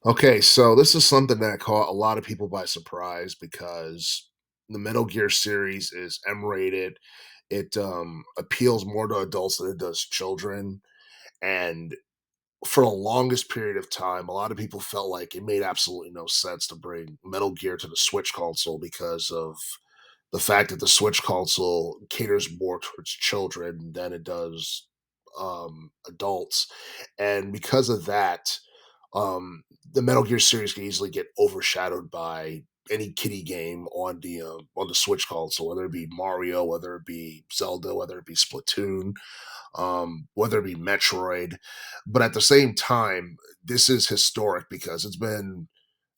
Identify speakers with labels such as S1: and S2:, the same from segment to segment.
S1: Okay, so this is something that caught a lot of people by surprise because the Metal Gear series is M-rated. It appeals more to adults than it does children. And for the longest period of time, a lot of people felt like it made absolutely no sense to bring Metal Gear to the Switch console because of the fact that the Switch console caters more towards children than it does adults. And because of that, the Metal Gear series can easily get overshadowed by any kiddie game on the Switch console, whether it be Mario, whether it be Zelda, whether it be Splatoon, whether it be Metroid. But at the same time, this is historic because it's been,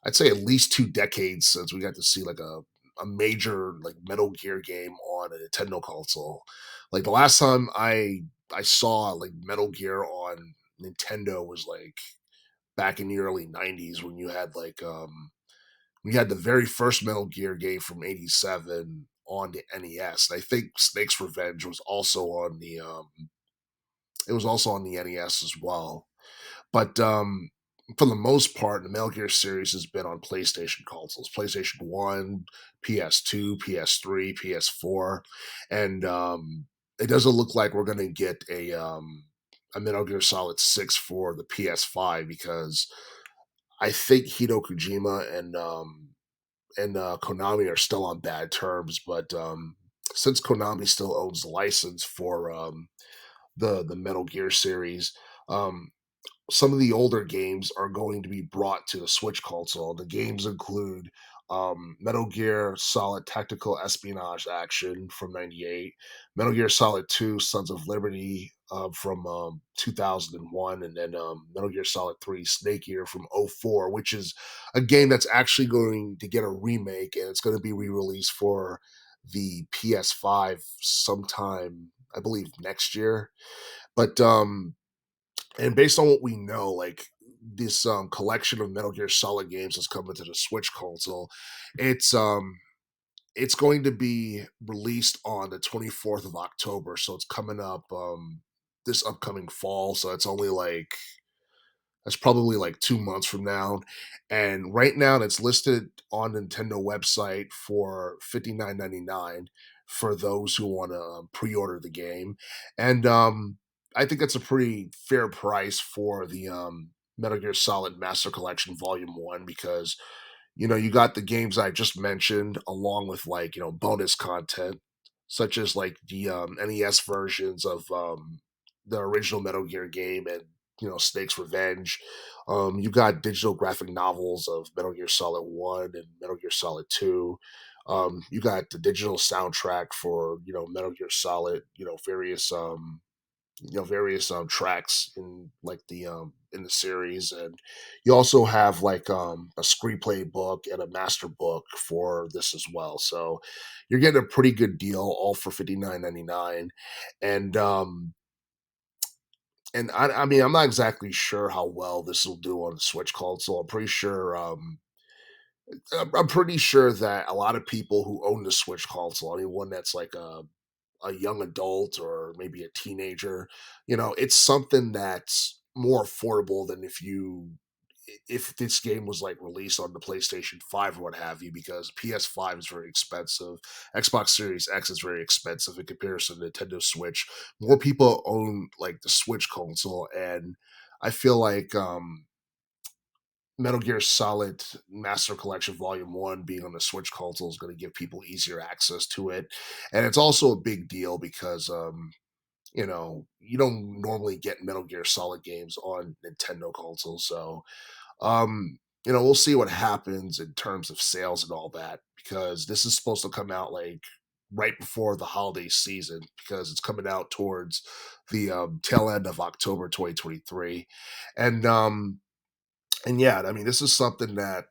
S1: I'd say, at least 2 decades since we got to see like a major like Metal Gear game on a Nintendo console. Like the last time I saw like Metal Gear on Nintendo was like back in the early '90s when we had the very first Metal Gear game from '87 on the NES. And I think Snake's Revenge was also on the it was also on the NES as well. But for the most part, the Metal Gear series has been on PlayStation consoles: PlayStation 1, PS2, PS3, PS4, and it doesn't look like we're going to get a Metal Gear Solid 6 for the PS5 because I think Hideo Kojima and Konami are still on bad terms. But since Konami still owns the license for the Metal Gear series, um, some of the older games are going to be brought to the Switch console. The games include Metal Gear Solid Tactical Espionage Action from '98, Metal Gear Solid 2 Sons of Liberty from 2001, and then Metal Gear Solid 3 Snake Eater from '04, which is a game that's actually going to get a remake and it's going to be re released for the PS5 sometime, I believe, next year. But and based on what we know, like this collection of Metal Gear Solid games that's coming to the Switch console, it's um it's going to be released on the 24th of October, so it's coming up this upcoming fall. So it's only like that's probably like 2 months from now. And right now, it's listed on Nintendo website for $59.99 for those who want to pre-order the game. And I think that's a pretty fair price for the Metal Gear Solid Master Collection Vol.1 because you got the games I just mentioned along with like bonus content such as like the NES versions of the original Metal Gear game and Snake's Revenge. You got digital graphic novels of Metal Gear Solid 1 and Metal Gear Solid 2. You got the digital soundtrack for Metal Gear Solid, various tracks in the series, and you also have like a screenplay book and a master book for this as well. So you're getting a pretty good deal, all for $59.99. And I mean, I'm not exactly sure how well this will do on the Switch console. I'm pretty sure that a lot of people who own the Switch console, anyone that's like a young adult or maybe a teenager, it's something that's more affordable than if this game was like released on the PlayStation 5 or what have you, because PS5 is very expensive. Xbox Series X is very expensive in comparison to Nintendo Switch. More people own like the Switch console, and I feel like Metal Gear Solid Master Collection Vol.1 being on the Switch console is going to give people easier access to it. And it's also a big deal because you don't normally get Metal Gear Solid games on Nintendo consoles. So we'll see what happens in terms of sales and all that, because this is supposed to come out like right before the holiday season because it's coming out towards the tail end of October 2023. And yeah, I mean, this is something that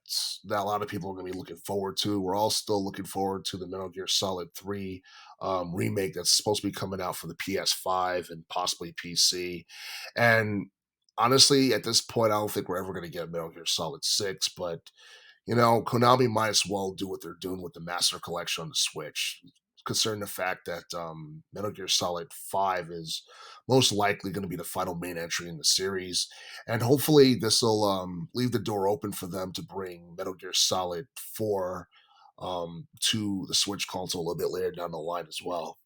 S1: a lot of people are going to be looking forward to. We're all still looking forward to the Metal Gear Solid 3 remake that's supposed to be coming out for the PS5 and possibly PC. And honestly, at this point, I don't think we're ever going to get Metal Gear Solid 6. But Konami might as well do what they're doing with the Master Collection on the Switch. considering the fact that Metal Gear Solid 5 is most likely going to be the final main entry in the series. And hopefully, this will leave the door open for them to bring Metal Gear Solid 4 to the Switch console a little bit later down the line as well.